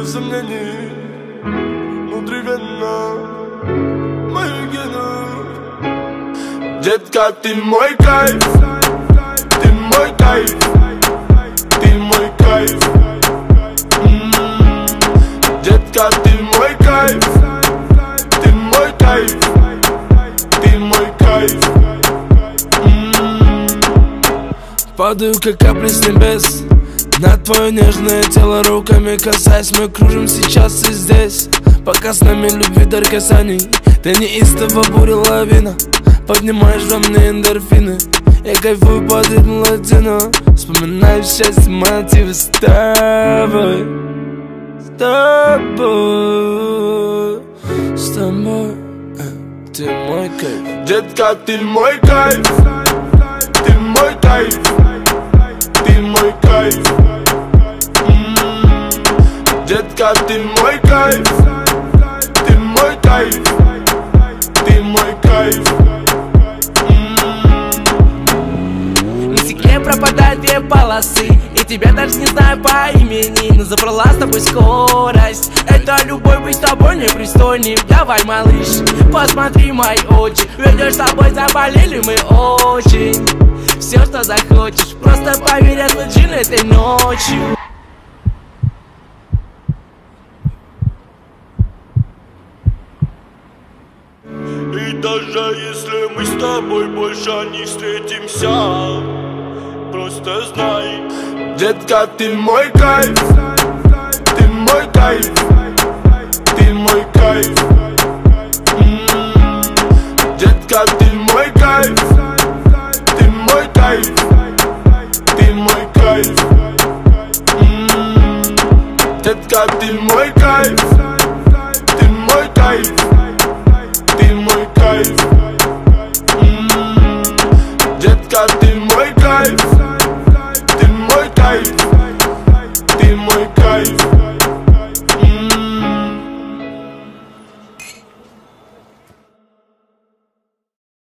сомнений внутривенно мои гены. Детка, ты мой кайф, ты мой кайф, ты мой кайф. Детка, ты мой кайф, ты мой кайф, ты мой кайф. Падаю, как капли с небес, на твое нежное тело руками касаясь. Мы кружим сейчас и здесь, пока с нами любви дар касаний. Ты неистово буря лавина, поднимаешь во мне эндорфины. Я кайфую под ритм латино, вспоминаю счастье, мотивы с тобой. С тобой, с тобой, ты мой кайф. Детка, ты мой кайф, ты мой кайф, ты мой кайф. Детка, ты мой кайф, ты мой кайф, ты мой кайф. На стекле пропадают две полосы, и тебя даже не знаю по имени, но забрала с тобой скорость. Это любовь, быть с тобой непристойным. Давай, малыш, посмотри мои очи, ведь с тобой заболели мы очень. Все, что захочешь, просто поверь, я случил этой ночью. И даже если мы с тобой больше не встретимся, просто знай, детка, ты мой кайф, ты мой кайф, ты мой кайф. Детка, ты мой кайф, ты мой кайф, ты мой кайф. Детка, ты мой кайф, ты мой кайф.